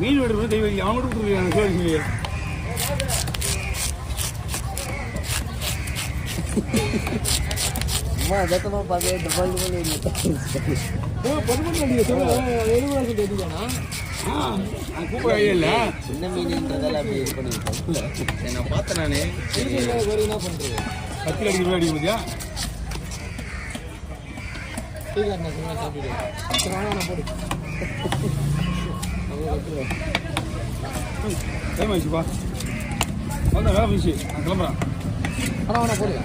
மீன் எடுத்து தெய்வம் அவனுக்கு கொடுத்துருக்காங்க சோழி அம்மா அதத்தமா பார்த்து டபுள் கூப்பிட ஐடியா இல்லை சின்ன மீன்ன்றதால அப்படி இது பண்ணிருக்கேன் நான் பார்த்தேன் நானே என்ன பண்றது 10 அடிக்க அடிக்க முடியா டைம் ஆயிடுச்சுப்பா வந்தா வேலை முடிச்சு நான் கிளம்புறேன் பரவாயில்ல போடுங்க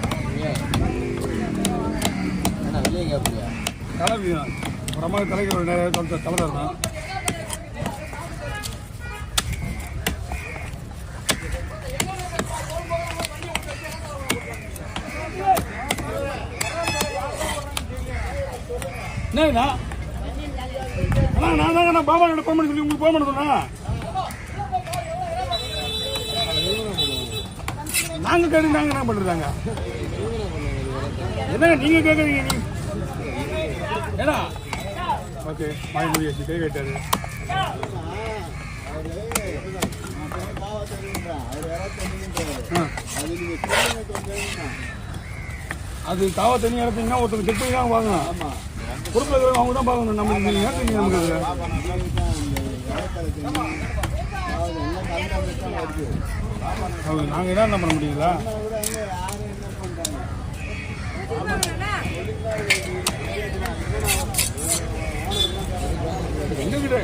என்ன வெளியே கேட்பீங்க கிளம்பி ஒரு அம்மா தலைக்கு ஒரு நேரம் தலை தான் என்னண்ணா அண்ணா நான் தாங்க நான் பாபா கிட்ட ஃபோன் பண்ணி சொல்லி உங்களுக்கு ஃபோன் பண்ண சொன்னா நாங்கள் கேட்டு நாங்கள் என்ன பண்ணுறாங்க என்னங்க நீங்கள் கேட்குறீங்க நீ ஏடா ஓகே மாறி முடியாச்சு கை கேட்டாரு அது தாவா தண்ணி இறத்தீங்கன்னா ஒருத்தர் செக் பண்ணி தான் வாங்கணும் பொறுப்பில் இருக்கிறவங்க அவங்க தான் பார்க்கணும் நம்ம நமக்கு நாங்கள் என்ன பண்ண முடியுங்களா எங்ககிட்ட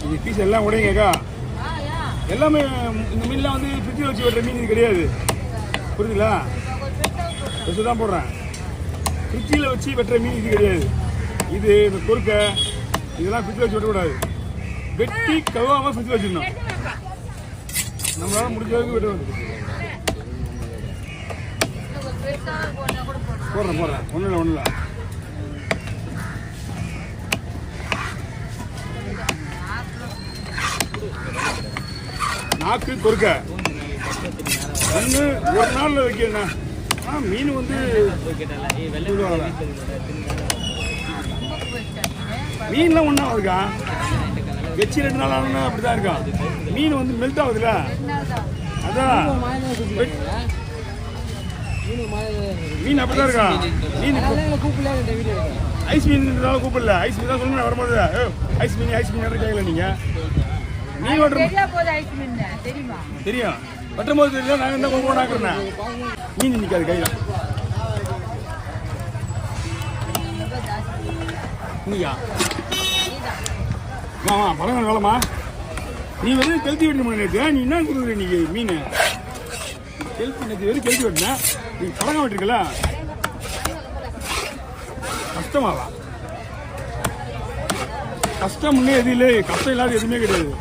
இது பீஸ் எல்லாம் உடையங்கக்கா எல்லாமே இந்த மீன்லாம் வந்து ஃப்ரிட்ஜில் வச்சு வெட்டுற மீன் இது கிடையாது புரியுதுங்களா வச்சு தான் போடுறேன் ஃப்ரிட்ஜில் வச்சு வெட்டுற மீன் இது கிடையாது இது இந்த பொறுக்க இதெல்லாம் ஃப்ரிட்ஜில் வச்சு வெட்டக்கூடாது வெட்டி கழுவாமல் ஃப்ரிட்ஜில் வச்சிடணும் நம்மளால முடிஞ்ச அளவுக்கு வெட்ட வந்து போடுறேன் ஒன்றும் இல்லை நாக்கு பொறுக்க ஒன்று ஒரு நாளில் வைக்கணும் மீன் வந்து மீன்லாம் ஒன்றா இருக்கா வச்சு 2 நாள் ஆனா அப்படிதான் இருக்கான் மீன் வந்து மெல்ட் ஆகுதுல்ல அதான் மீன் அப்படிதான் இருக்கா மீன் ஐஸ் மீன் கூப்பிடல ஐஸ் மீன் தான் சொல்லுங்க வரும்போது ஐஸ் மீன் கேட்கல நீங்க மீன் தெரியும் வெட்டும் போது தெரியல நாங்கள் என்ன கொண்டாக்குறேன் மீன் நிற்காது கையில் நீயா ஆமா பழங்க வேலைமா நீ வந்து கெளுத்தி வெட்டணும் நேற்று நீ என்ன கொடுக்குற நீ மீன் நேற்று வெறும் கெளுத்தி வெட்டின நீ பழங்க வெட்டிருக்கல கஷ்டமாவா கஷ்டம் முன்னே எதுவும் இல்லை கஷ்டம் இல்லாத எதுவுமே கிடையாது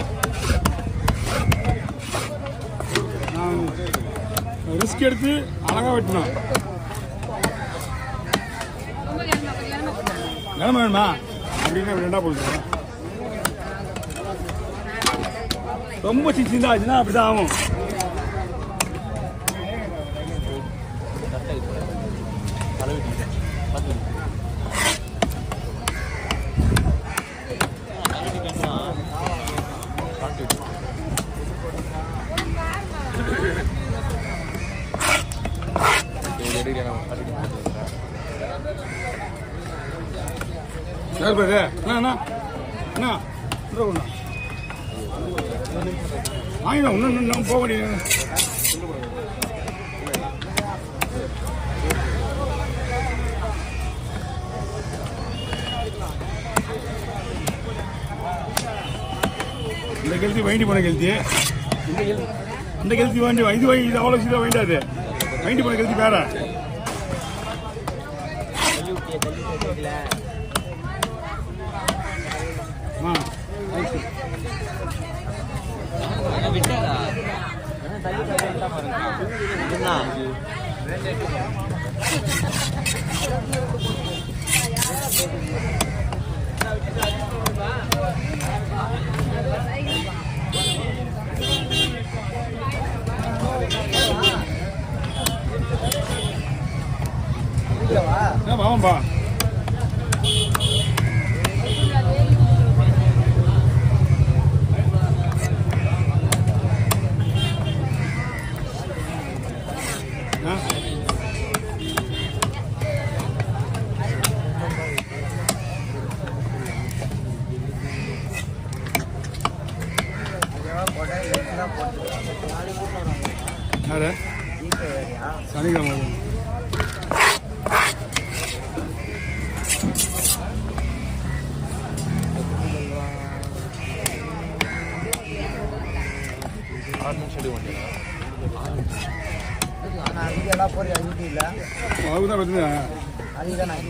நான் ரிஸ்க் எடுத்து அழகா வெட்டணும் நிலமை வேணுமா அப்படின்னு 2 போடுறேன் ரொம்ப சின்னதா ஆச்சுன்னா அப்படிதான் ஆகும் வாங்கினா இன்னும் போக முடியாது இந்த கெளுத்தி வாங்கிட்டு போன கெளுத்தி இந்த கெளுத்தி வாங்கி இது அவ்வளோ சீக்கிரம் வாங்கிட்டாது வாங்கிட்டு போன கெளுத்தி வேற ஆமாம்பா அவருக்கு தான் பிரச்சனை. அதுதான் நான்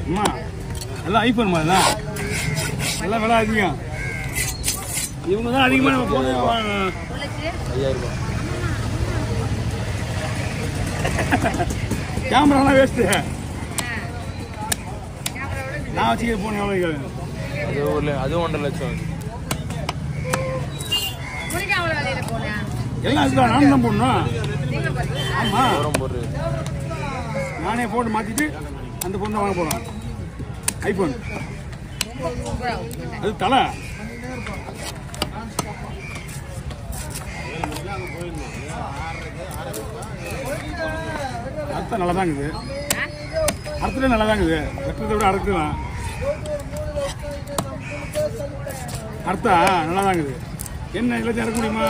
அம்மா எல்லாம் ஐஃபோன் மாதிரி தான், எல்லாம் விலை அதிகம். இவங்க தான் அதிகமாக நம்ம போன 5000 ரூபாய். கேமராலாம் வேஸ்ட்டு. நான் வச்சுக்கிற போன எவ்வளோ கேட்குறேன்? அது 1.5 லட்சம். எல்லாம் அதுதான் நானும் தான் போடணும். ஆமாம் தூரம் போடுறது. நானே போட்டு மாற்றிட்டு அந்த பொண்ணு வாங்க போகிறோம். ஐஃபோன் அது தலை. அர்த்தம் நல்லா தான் இருக்குது, அர்த்தம் நல்லா தான் இருக்குது. வெட்டுறதை விட அறுக்கலாம். அர்த்தம் நல்லா தான் இருக்குது. என்ன எல்லாத்தையும் இறக்க முடியுமா?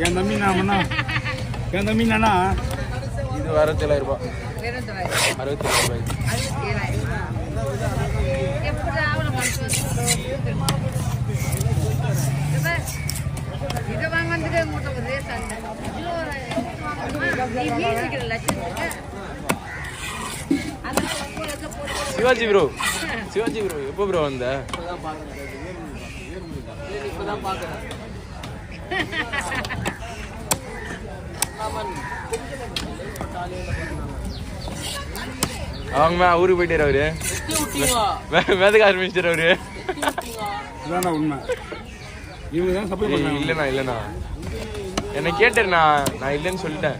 என் தம்பி நாமண்ணா, என் தம்பி நானா இது 67,000 ரூபாய். 67,000 ரூபாய். சிவாஜி ப்ரோ, சிவாஜி ப்ரோ எப்போ ப்ரோ வந்த? இப்பதான் பார்க்குறேன். அவங்க ஊருக்கு போயிட்டாரு அவரு, வேதக்க ஆரம்பிச்சிட்டாரு அவரு. இதான் உண்மை. இவங்க தான் சப்போர்ட் பண்ணாங்க. இல்லைண்ணா என்னை கேட்டாரு, நான் இல்லைன்னு சொல்லிட்டேன்.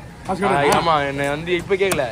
ஆமா என்னை வந்து இப்ப கேட்கல.